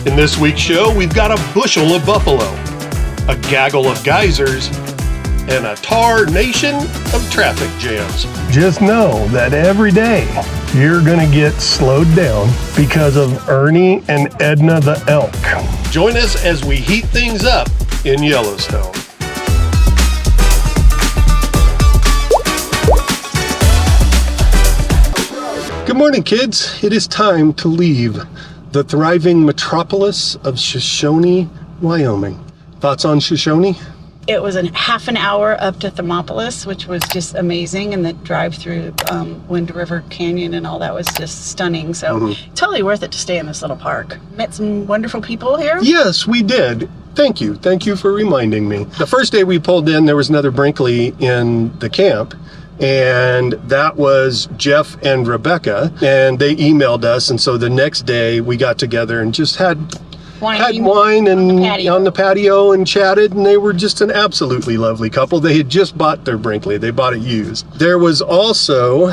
In this week's show, we've got a bushel of buffalo, a gaggle of geysers, and a tarnation of traffic jams. Just know that every day you're gonna get slowed down because of Ernie and Edna the elk. Join us as we heat things up in Yellowstone. Good morning, kids. It is time to leave the thriving metropolis of Shoshoni, Wyoming. Thoughts on Shoshoni? It was a half an hour up to Thermopolis, which was just amazing, and the drive through Wind River Canyon and all that was just stunning. So totally worth it to stay in this little park. Met some wonderful people here. Yes, we did. Thank you. Thank you for reminding me. The first day we pulled in, there was another Brinkley in the camp. And that was Jeff and Rebecca, and they emailed us. And so the next day we got together and just had wine and on the patio and chatted, and they were just an absolutely lovely couple. They had just bought their Brinkley. They bought it used. There was also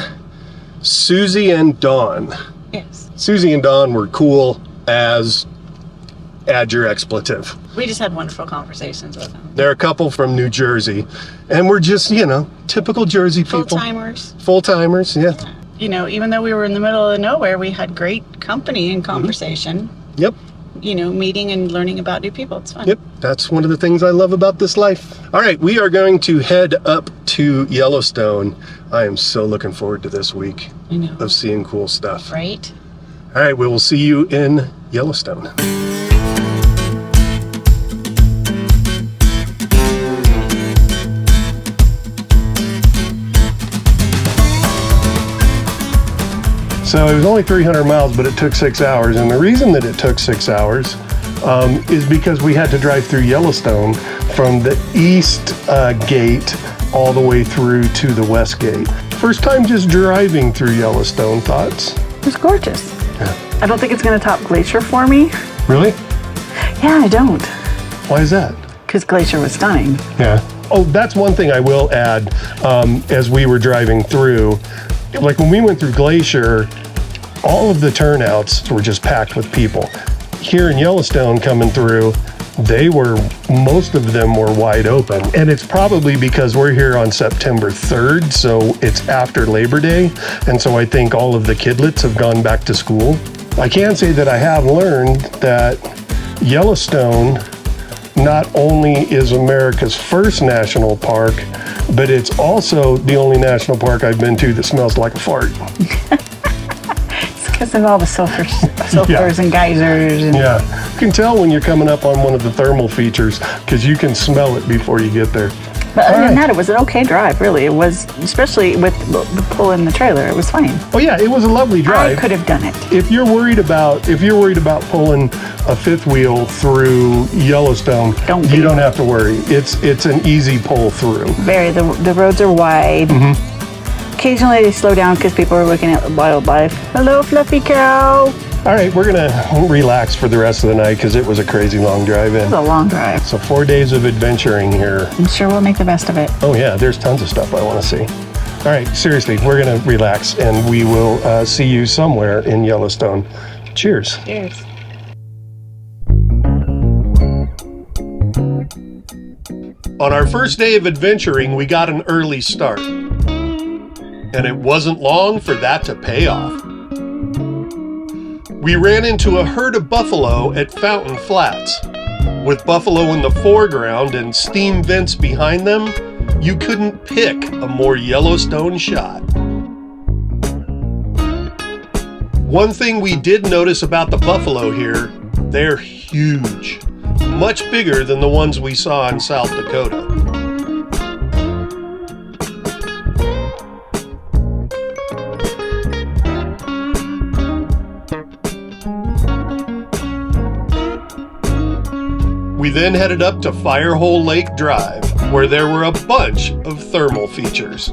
Susie and Dawn. Yes. Susie and Dawn were cool as add your expletive. We just had wonderful conversations with them. They're a couple from New Jersey, and we're just, typical Jersey people. Full-timers. Full-timers, yeah. Even though we were in the middle of nowhere, we had great company and conversation. Yep. Meeting and learning about new people. It's fun. Yep, that's one of the things I love about this life. All right, we are going to head up to Yellowstone. I am so looking forward to this week of seeing cool stuff. Right? All right, we will see you in Yellowstone. So it was only 300 miles, but it took 6 hours. And the reason that it took 6 hours is because we had to drive through Yellowstone from the east gate all the way through to the west gate. First time just driving through Yellowstone. Thoughts? It's gorgeous. Yeah. I don't think it's going to top Glacier for me. Really? Yeah, I don't. Why is that? Because Glacier was stunning. Yeah. Oh, that's one thing I will add as we were driving through. Like when we went through Glacier, all of the turnouts were just packed with people. Here in Yellowstone coming through, most of them were wide open. And it's probably because we're here on September 3rd, so it's after Labor Day. And so I think all of the kidlets have gone back to school. I can say that I have learned that Yellowstone not only is America's first national park, but it's also the only national park I've been to that smells like a fart. It's because of all the sulfurs and geysers. Yeah, you can tell when you're coming up on one of the thermal features because you can smell it before you get there. But other than that, it was an okay drive, really. It was, especially with the pull in the trailer, it was fine. Oh yeah, it was a lovely drive. I could have done it. If you're worried about pulling a fifth wheel through Yellowstone, you don't have to worry. It's an easy pull through. The roads are wide. Occasionally they slow down because people are looking at wildlife. Hello, fluffy cow. All right, we're gonna relax for the rest of the night because it was a crazy long drive in. It was a long drive. So 4 days of adventuring here. I'm sure we'll make the best of it. Oh yeah, there's tons of stuff I want to see. All right, seriously, we're gonna relax and we will see you somewhere in Yellowstone. Cheers. Cheers. On our first day of adventuring, we got an early start. And it wasn't long for that to pay off. We ran into a herd of buffalo at Fountain Flats. With buffalo in the foreground and steam vents behind them, you couldn't pick a more Yellowstone shot. One thing we did notice about the buffalo here, they're huge. Much bigger than the ones we saw in South Dakota. We then headed up to Firehole Lake Drive, where there were a bunch of thermal features.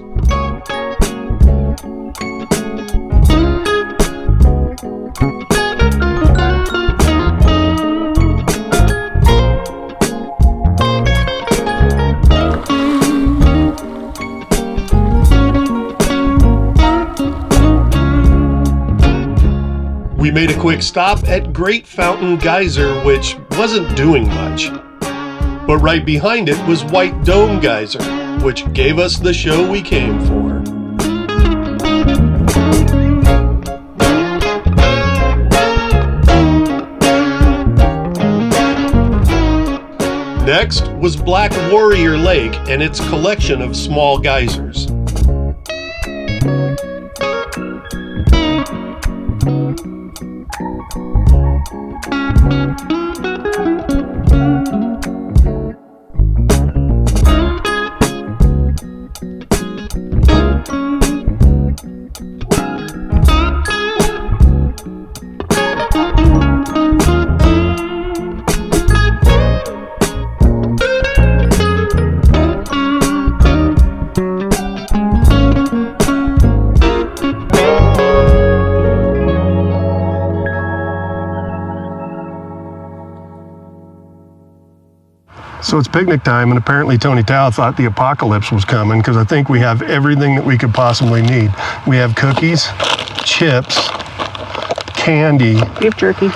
We We made a quick stop at Great Fountain Geyser, which wasn't doing much. But right behind it was White Dome Geyser, which gave us the show we came for. Next was Black Warrior Lake and its collection of small geysers. So it's picnic time, and apparently Tony Tao thought the apocalypse was coming because I think we have everything that we could possibly need. We have cookies, chips, candy, beef jerky,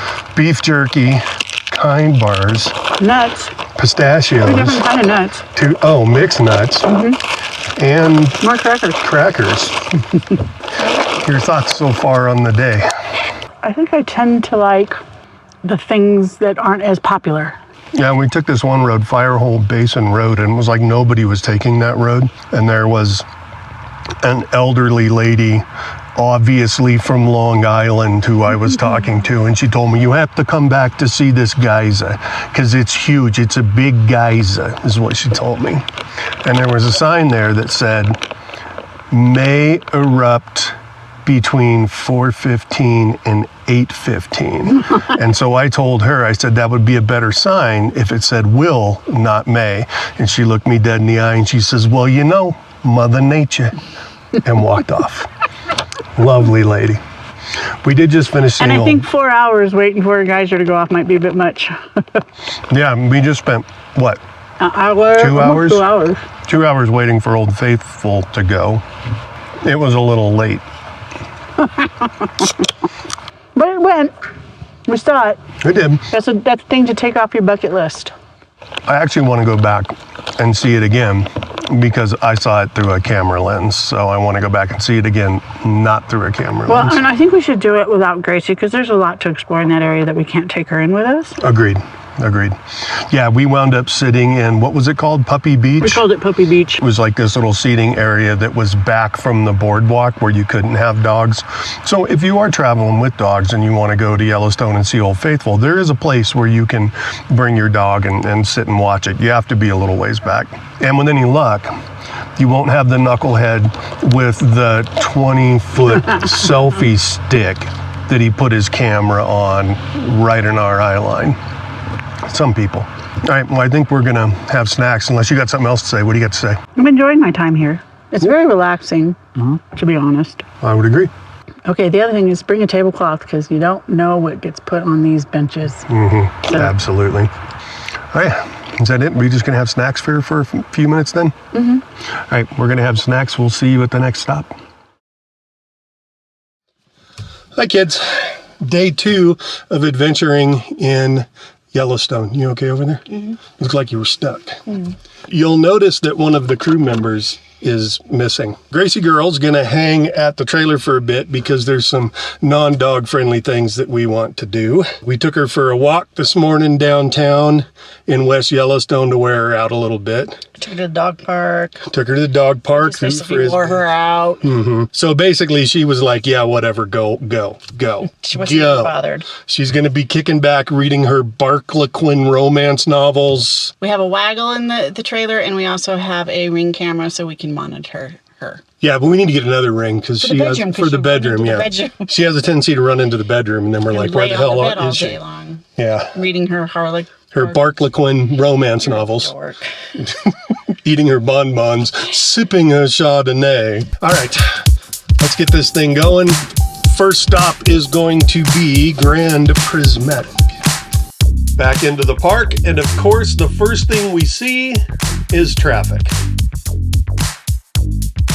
Kind bars, nuts, pistachios, 2 different kind of nuts, mixed nuts, and more crackers. Your thoughts so far on the day? I think I tend to like the things that aren't as popular. Yeah, we took this one road, Firehole Basin Road, and it was like nobody was taking that road. And there was an elderly lady, obviously from Long Island, who I was talking to, and she told me, you have to come back to see this geyser, because it's huge. It's a big geyser, is what she told me. And there was a sign there that said, may erupt between 4:15 and 8:15. And so I told her, I said, that would be a better sign if it said will, not may. And she looked me dead in the eye and she says, well, you know, Mother Nature, and walked off. Lovely lady. We did just finish seeing. And I think 4 hours waiting for a geyser to go off might be a bit much. Yeah, we just spent, what? An hour? 2 hours? 2 hours. 2 hours waiting for Old Faithful to go. It was a little late. But it went. We saw it. It did. That's a thing to take off your bucket list. I actually want to go back and see it again because I saw it through a camera lens. So I want to go back and see it again, not through a camera Well, lens. and I think we should do it without Gracie because there's a lot to explore in that area that we can't take her in with us. Agreed. Yeah, we wound up sitting in, what was it called? Puppy Beach? We called it Puppy Beach. It was like this little seating area that was back from the boardwalk where you couldn't have dogs. So if you are traveling with dogs and you want to go to Yellowstone and see Old Faithful, there is a place where you can bring your dog and sit and watch it. You have to be a little ways back. And with any luck, you won't have the knucklehead with the 20-foot selfie stick that he put his camera on right in our eye line. Some people. All right, well, I think we're going to have snacks, unless you got something else to say. What do you got to say? I'm enjoying my time here. It's very relaxing, to be honest. I would agree. Okay, the other thing is bring a tablecloth because you don't know what gets put on these benches. Mm-hmm. So. Absolutely. All right, is that it? We're just going to have snacks for a few minutes then? Mm-hmm. All right, we're going to have snacks. We'll see you at the next stop. Hi, kids. Day 2 of adventuring in Yellowstone. You okay over there? Mm-hmm. Looks like you were stuck. Mm-hmm. You'll notice that one of the crew members is missing. Gracie Girl's gonna hang at the trailer for a bit because there's some non-dog friendly things that we want to do. We took her for a walk this morning downtown in West Yellowstone to wear her out a little bit. Took her to the dog park. Just wore her out. Mm-hmm. So basically she was like, yeah, whatever, go. She wasn't even bothered. She's gonna be kicking back, reading her Barklaquin romance novels. We have a waggle in the trailer, and we also have a Ring camera so we can monitor her. Yeah, but we need to get another ring because she has for the bedroom. Yeah, she has a tendency to run into the bedroom, and then we're like, where the hell is she? Long. Yeah, reading her Barklaquin romance novels, eating her bonbons, sipping her Chardonnay. All right, let's get this thing going. First stop is going to be Grand Prismatic. Back into the park, and of course, the first thing we see is traffic.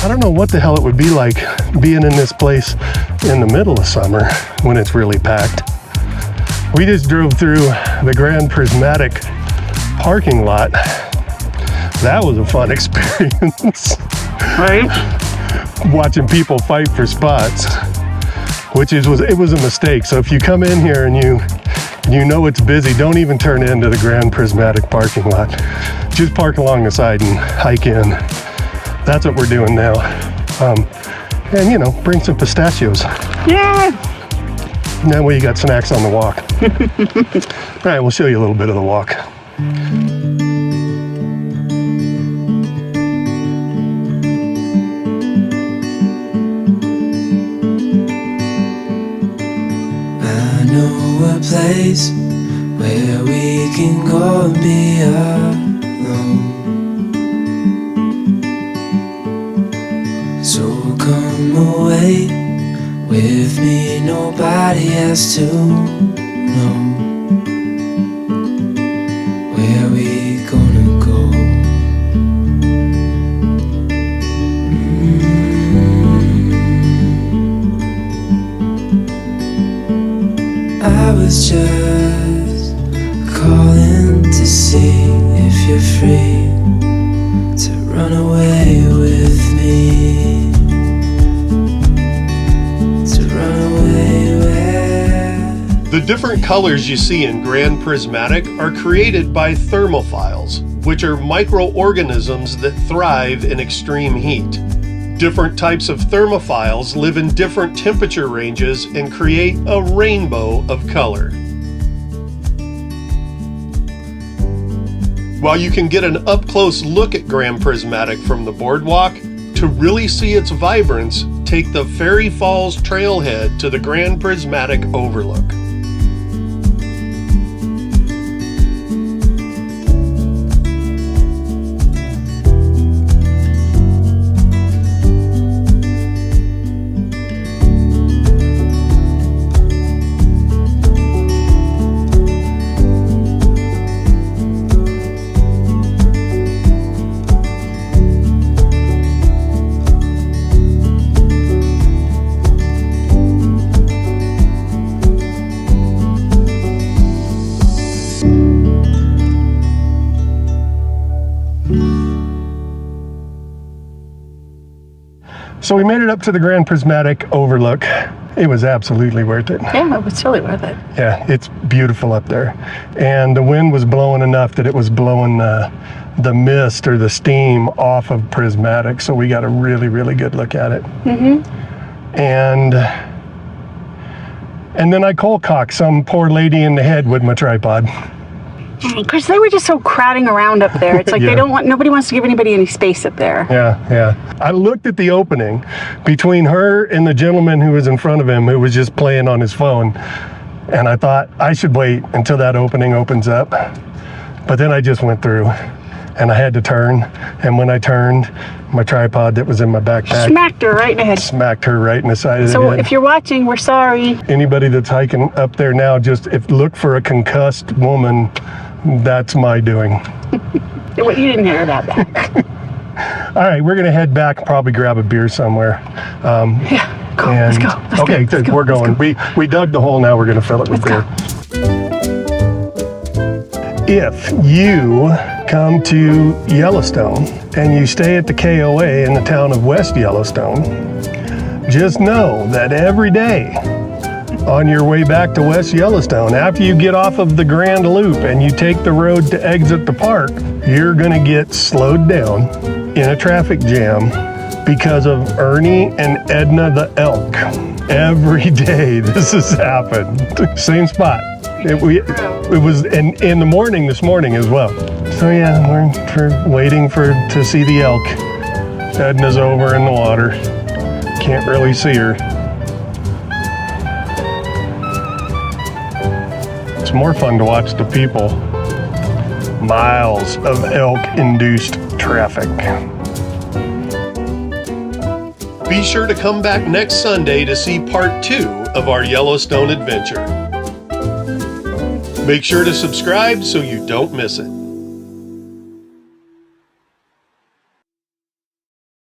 I don't know what the hell it would be like being in this place in the middle of summer when it's really packed. We just drove through the Grand Prismatic parking lot. That was a fun experience. Right? Watching people fight for spots, which it was a mistake. So if you come in here and you know it's busy, don't even turn into the Grand Prismatic parking lot. Just park along the side and hike in. That's what we're doing now. And you know, bring some pistachios. Yeah. That way you got snacks on the walk. All right, we'll show you a little bit of the walk. I know a place where we can go and be alone. So come away with me, nobody has to know where we gonna go. I was just calling to see if you're free to run away with me. The different colors you see in Grand Prismatic are created by thermophiles, which are microorganisms that thrive in extreme heat. Different types of thermophiles live in different temperature ranges and create a rainbow of color. While you can get an up-close look at Grand Prismatic from the boardwalk, to really see its vibrance, take the Fairy Falls trailhead to the Grand Prismatic overlook. So we made it up to the Grand Prismatic overlook. It was absolutely worth it. Yeah, it was totally worth it. Yeah, it's beautiful up there. And the wind was blowing enough that it was blowing the mist or the steam off of Prismatic. So we got a really, really good look at it. Mm-hmm. And then I cold cocked some poor lady in the head with my tripod. Because they were just so crowding around up there. It's like Yeah. nobody wants to give anybody any space up there. Yeah. I looked at the opening between her and the gentleman who was in front of him who was just playing on his phone. And I thought I should wait until that opening opens up. But then I just went through and I had to turn. And when I turned, my tripod that was in my backpack Smacked her right in the head. smacked her right in the side of the So head. if you're watching, we're sorry. Anybody that's hiking up there now, just look for a concussed woman. That's my doing. You didn't hear that back. All right, we're gonna head back, probably grab a beer somewhere. Yeah, go. Let's go. Let's Okay, go. Let's go. we're going. We dug the hole. Now we're gonna fill it with beer. If you come to Yellowstone and you stay at the KOA in the town of West Yellowstone, just know that every day on your way back to West Yellowstone, after you get off of the Grand Loop and you take the road to exit the park, you're gonna get slowed down in a traffic jam because of Ernie and Edna the elk. Every day this has happened. Same spot. It was in the morning this morning as well. So yeah, we're waiting to see the elk. Edna's over in the water. Can't really see her. It's more fun to watch the people. Miles of elk-induced traffic. Be sure to come back next Sunday to see part 2 of our Yellowstone adventure. Make sure to subscribe so you don't miss it.